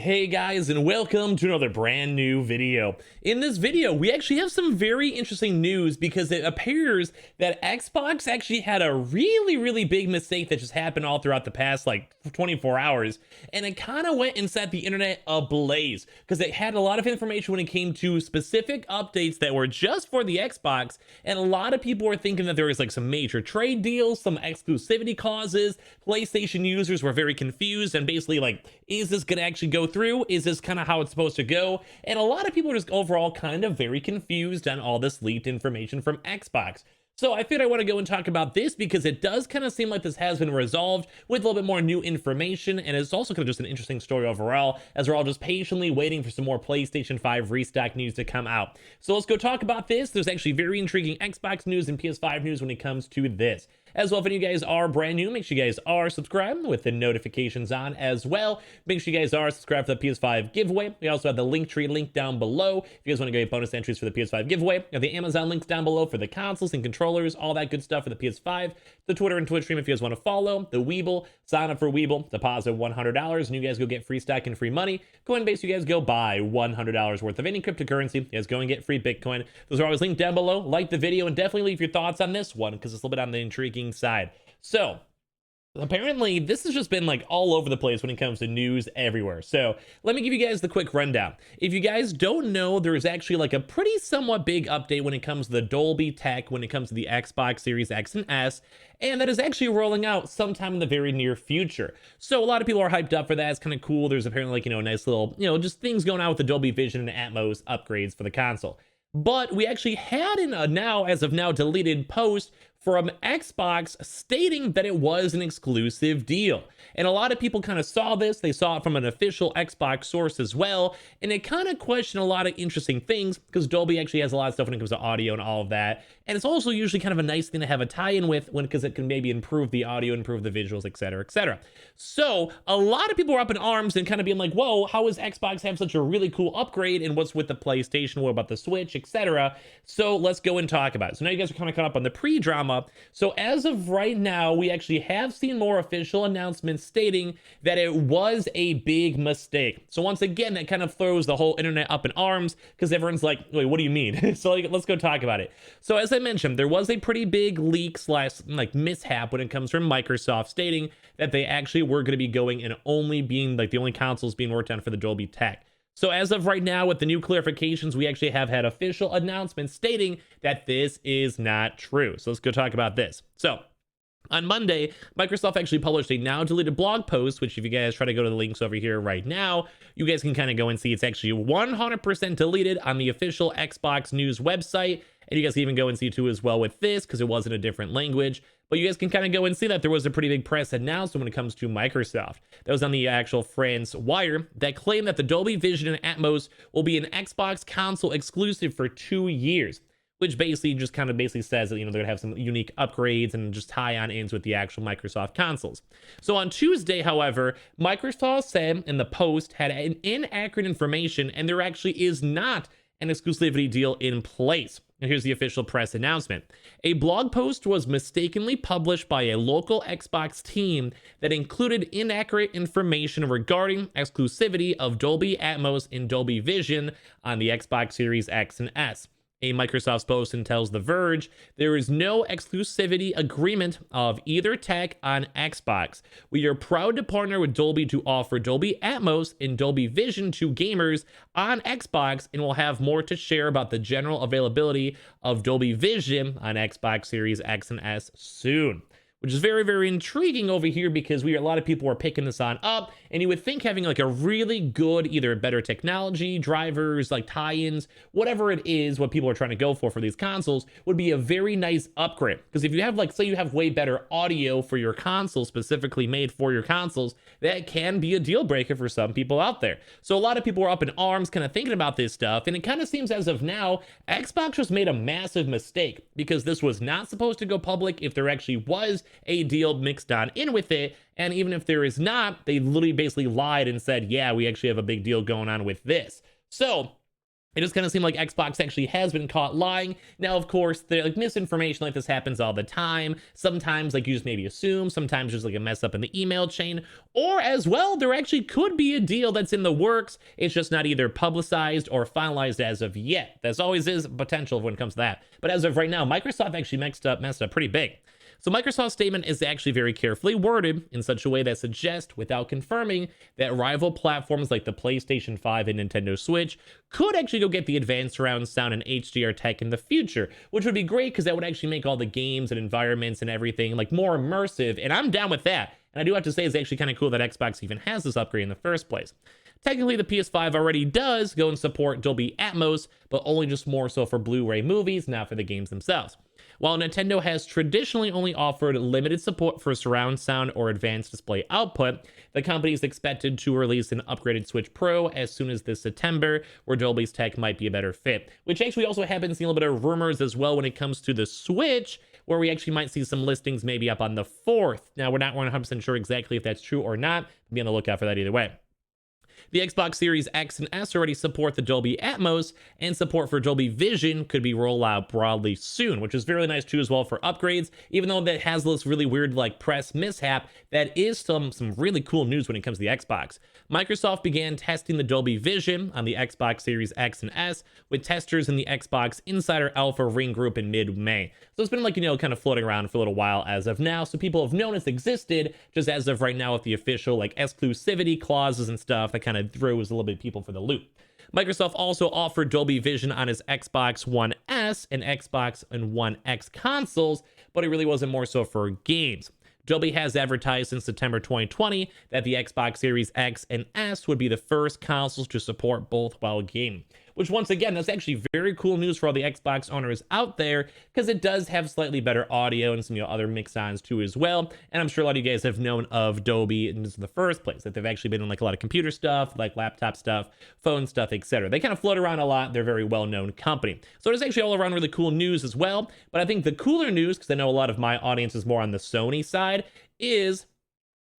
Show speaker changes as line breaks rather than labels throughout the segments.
Hey guys, and welcome to another brand new video. In this video, we actually have some very interesting news because it appears that Xbox actually had a really big mistake that just happened all throughout the past like 24 hours. And it kind of went and set the internet ablaze because it had a lot of information when it came to specific updates that were just for the Xbox. And a lot of people were thinking that there was like some major trade deals, some exclusivity clauses. PlayStation users were very confused and basically like, is this going to actually go through? Is this kind of how it's supposed to go? And a lot of people are just overall kind of very confused on all this leaked information from Xbox. So I figured I want to go and talk about this because it does kind of seem like this has been resolved with a little bit more new information, and it's also kind of just an interesting story overall as we're all just patiently waiting for some more PlayStation 5 restock news to come out. So let's go talk about this. There's actually very intriguing Xbox news and PS5 news when it comes to this. As well, if any of you guys are brand new, make sure you guys are subscribed with the notifications on as well. Make sure you guys are subscribed for the PS5 giveaway. We also have the Linktree link down below if you guys want to get bonus entries for the PS5 giveaway. We have the Amazon links down below for the consoles and controllers, all that good stuff for the PS5. The Twitter and Twitch stream if you guys want to follow. The Weeble, sign up for Weeble, deposit $100, and you guys go get free stock and free money. Coinbase, you guys go buy $100 worth of any cryptocurrency. You guys go and get free Bitcoin. Those are always linked down below. Like the video and definitely leave your thoughts on this one because it's a little bit on the intriguing side. So apparently this has just been like all over the place when it comes to news everywhere. So let me give you guys the quick rundown. If you guys don't know, there's actually like a pretty somewhat big update when it comes to the Dolby tech, when it comes to the Xbox Series X and S, and that is actually rolling out sometime in the very near future. So a lot of people are hyped up for that. It's kind of cool. There's apparently like, a nice little, just things going on with the Dolby Vision and Atmos upgrades for the console. But we actually had as of now, deleted post from Xbox stating that it was an exclusive deal. And a lot of people kind of saw this. They saw it from an official Xbox source as well. And it kind of questioned a lot of interesting things because Dolby actually has a lot of stuff when it comes to audio and all of that. And it's also usually kind of a nice thing to have a tie-in with because it can maybe improve the audio, improve the visuals, etc., etc. So a lot of people were up in arms and kind of being like, whoa, how is Xbox have such a really cool upgrade? And what's with the PlayStation? What about the Switch, etc.? So let's go and talk about it. So now you guys are kind of caught up on the pre-drama. So as of right now, we actually have seen more official announcements stating that it was a big mistake. So once again, that kind of throws the whole internet up in arms because everyone's like, wait, what do you mean? So let's go talk about it. So as I mentioned, there was a pretty big leak / mishap when it comes from Microsoft stating that they actually were going to be going and only being like the only consoles being worked on for the Dolby tech. So as of right now, with the new clarifications, we actually have had official announcements stating that this is not true. So let's go talk about this. So on Monday, Microsoft actually published a now deleted blog post, which if you guys try to go to the links over here right now, you guys can kind of go and see it's actually 100% deleted on the official Xbox News website. And you guys can even go and see too as well with this because it was in a different language. But you guys can kind of go and see that there was a pretty big press announcement when it comes to Microsoft. That was on the actual France Wire that claimed that the Dolby Vision and Atmos will be an Xbox console exclusive for 2 years, which basically just kind of says that, they're gonna have some unique upgrades and just tie on ins with the actual Microsoft consoles. So on Tuesday, however, Microsoft said in the post had an inaccurate information and there actually is not an exclusivity deal in place. And here's the official press announcement. A blog post was mistakenly published by a local Xbox team that included inaccurate information regarding exclusivity of Dolby Atmos and Dolby Vision on the Xbox Series X and S. A Microsoft spokesman tells The Verge, there is no exclusivity agreement of either tech on Xbox. We are proud to partner with Dolby to offer Dolby Atmos and Dolby Vision to gamers on Xbox, and we'll have more to share about the general availability of Dolby Vision on Xbox Series X and S soon. Which is very intriguing over here because a lot of people are picking this on up, and you would think having like a really good, either better technology, drivers, like tie-ins, whatever it is, what people are trying to go for these consoles would be a very nice upgrade. Because if you have say you have way better audio for your console, specifically made for your consoles, that can be a deal breaker for some people out there. So a lot of people are up in arms kind of thinking about this stuff, and it kind of seems as of now, Xbox just made a massive mistake because this was not supposed to go public if there actually was a deal mixed on in with it. And even if there is not, they literally basically lied and said, yeah, we actually have a big deal going on with this. So It just kind of seemed like Xbox actually has been caught lying. Now, of course, like misinformation like this happens all the time. Sometimes like you just maybe assume, sometimes there's like a mess up in the email chain, or as well, there actually could be a deal that's in the works. It's just not either publicized or finalized as of yet. There's always is potential when it comes to that. But as of right now, Microsoft actually messed up pretty big. So Microsoft's statement is actually very carefully worded in such a way that suggests, without confirming, that rival platforms like the PlayStation 5 and Nintendo Switch could actually go get the advanced surround sound and HDR tech in the future, which would be great because that would actually make all the games and environments and everything like more immersive, and I'm down with that. And I do have to say it's actually kind of cool that Xbox even has this upgrade in the first place. Technically, the PS5 already does go and support Dolby Atmos, but only just more so for Blu-ray movies, not for the games themselves. While Nintendo has traditionally only offered limited support for surround sound or advanced display output, the company is expected to release an upgraded Switch Pro as soon as this September, where Dolby's tech might be a better fit. Which actually also happens in a little bit of rumors as well when it comes to the Switch, where we actually might see some listings maybe up on the 4th. Now, we're not 100% sure exactly if that's true or not. Be on the lookout for that either way. The Xbox Series X and S already support the Dolby Atmos, and support for Dolby Vision could be rolled out broadly soon, which is very nice too as well for upgrades. Even though that has this really weird like press mishap, that is some really cool news when it comes to the Xbox. Microsoft began testing the Dolby Vision on the Xbox Series X and S with testers in the Xbox Insider Alpha Ring Group in mid-May. So it's been like, kind of floating around for a little while as of now, so people have known it's existed, just as of right now with the official like exclusivity clauses and stuff that kind of throws a little bit of people for the loop. Microsoft also offered Dolby Vision on its Xbox One S and Xbox and One X consoles, but it really wasn't more so for games. Dolby has advertised since September 2020 that the Xbox Series X and S would be the first consoles to support both while gaming. Which, once again, that's actually very cool news for all the Xbox owners out there, because it does have slightly better audio and some other mix-ons too as well. And I'm sure a lot of you guys have known of Dolby in the first place, that they've actually been in like a lot of computer stuff, like laptop stuff, phone stuff, etc. They kind of float around a lot. They're a very well-known company. So it's actually all around really cool news as well. But I think the cooler news, because I know a lot of my audience is more on the Sony side, is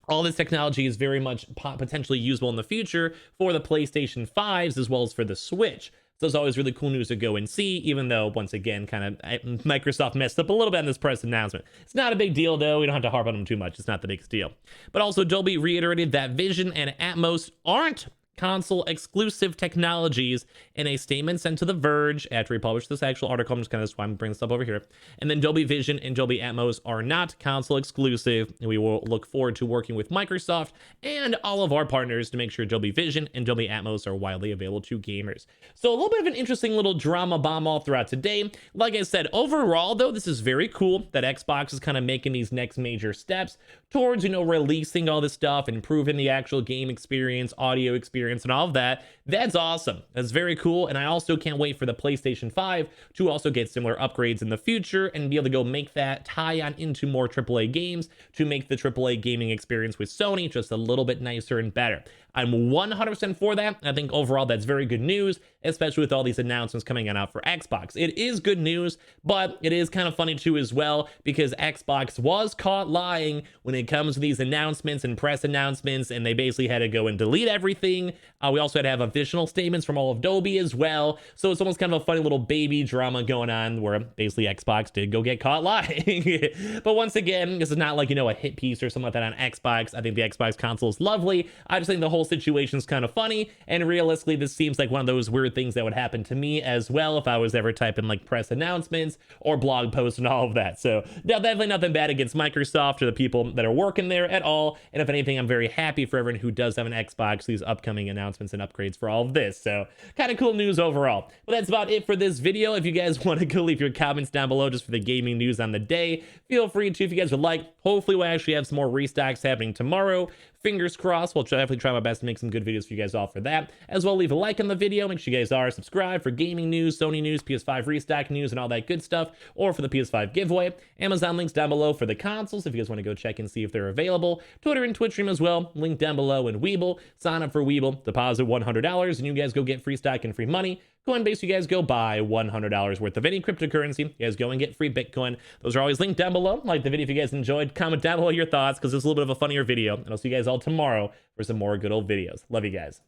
all this technology is very much potentially usable in the future for the PlayStation 5s as well as for the Switch. So it's always really cool news to go and see, even though, once again, kind of Microsoft messed up a little bit on this press announcement. It's not a big deal, though. We don't have to harp on them too much. It's not the biggest deal. But also, Dolby reiterated that Vision and Atmos aren't console exclusive technologies in a statement sent to The Verge after he published this actual article. I'm just kind of that's why I'm bringing this up over here. And then Dolby Vision and Dolby Atmos are not console exclusive, and we will look forward to working with Microsoft and all of our partners to make sure Dolby Vision and Dolby Atmos are widely available to gamers. So a little bit of an interesting little drama bomb all throughout today. Like I said, overall though, this is very cool that Xbox is kind of making these next major steps towards, releasing all this stuff, improving the actual game experience, audio experience, and all of that. That's awesome. That's very cool. And I also can't wait for the PlayStation 5 to also get similar upgrades in the future and be able to go make that tie on into more AAA games to make the AAA gaming experience with Sony just a little bit nicer and better. I'm 100% for that. I think overall that's very good news, especially with all these announcements coming out for Xbox. It is good news, but it is kind of funny too as well, because Xbox was caught lying when it comes to these announcements and press announcements, and they basically had to go and delete everything. We also had to have official statements from all of Dolby as well. So it's almost kind of a funny little baby drama going on where basically Xbox did go get caught lying. But once again, this is not like, a hit piece or something like that on Xbox. I think the Xbox console is lovely. I just think the whole situation is kind of funny, and realistically this seems like one of those weird things that would happen to me as well if I was ever typing like press announcements or blog posts and all of that. So definitely nothing bad against Microsoft or the people that are working there at all, and if anything, I'm very happy for everyone who does have an Xbox, these upcoming announcements and upgrades for all of this. So kind of cool news overall. But that's about it for this video. If you guys want to go leave your comments down below just for the gaming news on the day, feel free to. If you guys would like, hopefully we'll actually have some more restocks happening tomorrow. Fingers crossed. We'll definitely try my best to make some good videos for you guys all for that. As well, leave a like on the video. Make sure you guys are subscribed for gaming news, Sony news, PS5 restock news, and all that good stuff, or for the PS5 giveaway. Amazon links down below for the consoles if you guys want to go check and see if they're available. Twitter and Twitch stream as well. Link down below. And Weeble. Sign up for Weeble. Deposit $100, and you guys go get free stock and free money. Coinbase, you guys go buy $100 worth of any cryptocurrency. You guys go and get free Bitcoin. Those are always linked down below. Like the video if you guys enjoyed. Comment down below your thoughts, because it's a little bit of a funnier video. And I'll see you guys all tomorrow for some more good old videos. Love you guys.